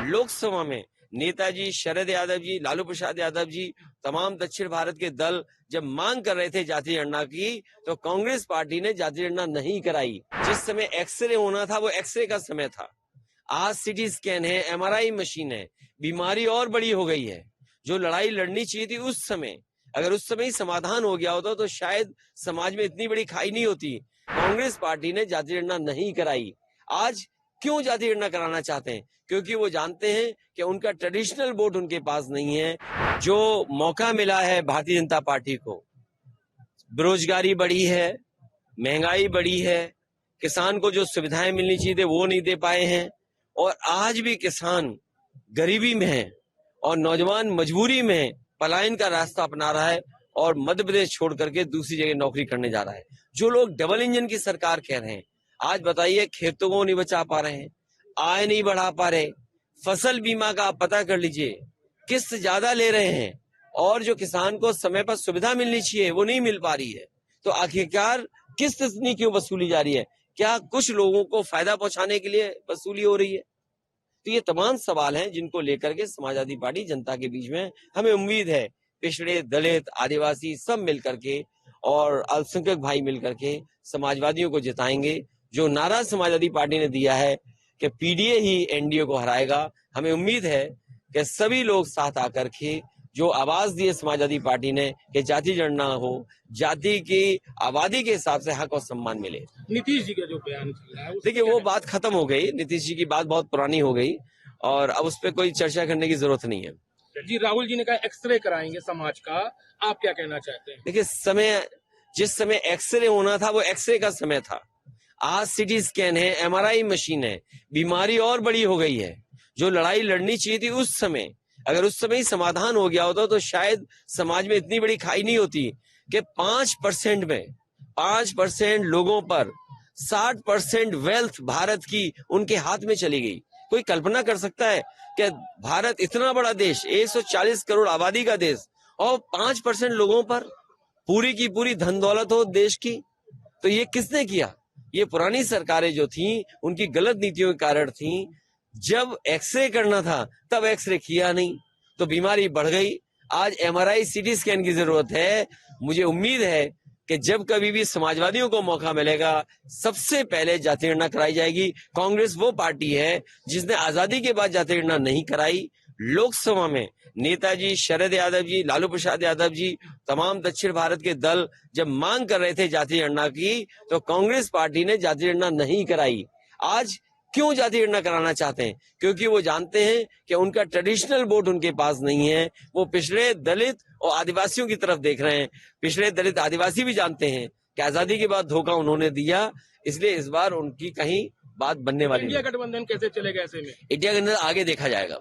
लोकसभा में नेताजी शरद यादव जी, लालू प्रसाद यादव जी, तमाम दक्षिण भारत के दल जब मांग कर रहे थे जाति गणना की, तो कांग्रेस पार्टी ने जाति गणना नहीं कराई। जिस समय एक्सरे होना था वो एक्सरे का समय था। आज सीटी स्कैन है, एमआरआई मशीन है, बीमारी और बड़ी हो गई है। जो लड़ाई लड़नी चाहिए थी उस समय, अगर उस समय ही समाधान हो गया होता तो शायद समाज में इतनी बड़ी खाई नहीं होती। कांग्रेस पार्टी ने जाति गणना नहीं कराई। आज क्यों जाति गणना कराना चाहते हैं? क्योंकि वो जानते हैं कि उनका ट्रेडिशनल वोट उनके पास नहीं है। जो मौका मिला है भारतीय जनता पार्टी को, बेरोजगारी बढ़ी है, महंगाई बढ़ी है, किसान को जो सुविधाएं मिलनी चाहिए थे वो नहीं दे पाए हैं, और आज भी किसान गरीबी में है और नौजवान मजबूरी में पलायन का रास्ता अपना रहा है और मध्य प्रदेश छोड़ करके दूसरी जगह नौकरी करने जा रहा है। जो लोग डबल इंजन की सरकार कह रहे हैं, आज बताइए खेतों को नहीं बचा पा रहे हैं, आय नहीं बढ़ा पा रहे, फसल बीमा का आप पता कर लीजिए, किस्त ज्यादा ले रहे हैं, और जो किसान को समय पर सुविधा मिलनी चाहिए वो नहीं मिल पा रही है। तो आखिरकार किस्त इतनी क्यों वसूली जा रही है? क्या कुछ लोगों को फायदा पहुंचाने के लिए वसूली हो रही है? तो ये तमाम सवाल हैं जिनको लेकर के समाजवादी पार्टी जनता के बीच में, हमें उम्मीद है पिछड़े, दलित, आदिवासी सब मिलकर के और अल्पसंख्यक भाई मिलकर के समाजवादियों को जिताएंगे। जो नारा समाजवादी पार्टी ने दिया है कि पीडीए ही एनडीए को हराएगा, हमें उम्मीद है कि सभी लोग साथ आकर के जो आवाज दी है समाजवादी पार्टी ने कि जाति गणना हो, जाति की आबादी के हिसाब से हक और सम्मान मिले। नीतीश जी का जो बयान चल रहा है, देखिए वो बात खत्म हो गई, नीतीश जी की बात बहुत पुरानी हो गई और अब उस पर कोई चर्चा करने की जरूरत नहीं है। जी राहुल जी ने कहा एक्सरे कराएंगे समाज का, आप क्या कहना चाहते हैं? देखिए जिस समय एक्सरे होना था वो एक्सरे का समय था। आज सीटी स्कैन है, एमआरआई मशीन है, बीमारी और बड़ी हो गई है। जो लड़ाई लड़नी चाहिए थी उस समय, अगर उस समय ही समाधान हो गया होता तो शायद समाज में इतनी बड़ी खाई नहीं होती कि 5% में 5% लोगों पर 60% वेल्थ भारत की उनके हाथ में चली गई। कोई कल्पना कर सकता है कि भारत इतना बड़ा देश, 140 करोड़ आबादी का देश, और 5% लोगों पर पूरी की पूरी धन दौलत हो देश की? तो ये किसने किया? ये पुरानी सरकारें जो थी उनकी गलत नीतियों के कारण थी। जब एक्सरे करना था तब एक्सरे किया नहीं तो बीमारी बढ़ गई। आज एमआरआई सीटी स्कैन की जरूरत है। मुझे उम्मीद है कि जब कभी भी समाजवादियों को मौका मिलेगा सबसे पहले जाति गणना कराई जाएगी। कांग्रेस वो पार्टी है जिसने आजादी के बाद जाति गणना नहीं कराई। लोकसभा में नेताजी शरद यादव जी, लालू प्रसाद यादव जी, तमाम दक्षिण भारत के दल जब मांग कर रहे थे जाति गणना की, तो कांग्रेस पार्टी ने जाति गणना नहीं कराई। आज क्यों जाति गणना कराना चाहते हैं? क्योंकि वो जानते हैं कि उनका ट्रेडिशनल वोट उनके पास नहीं है। वो पिछड़े, दलित और आदिवासियों की तरफ देख रहे हैं। पिछड़े, दलित, आदिवासी भी जानते हैं कि आजादी के बाद धोखा उन्होंने दिया, इसलिए इस बार उनकी कहीं बात बनने वाली नहीं। इंडिया गठबंधन कैसे चलेगा ऐसे में? इंडिया गठबंधन आगे देखा जाएगा।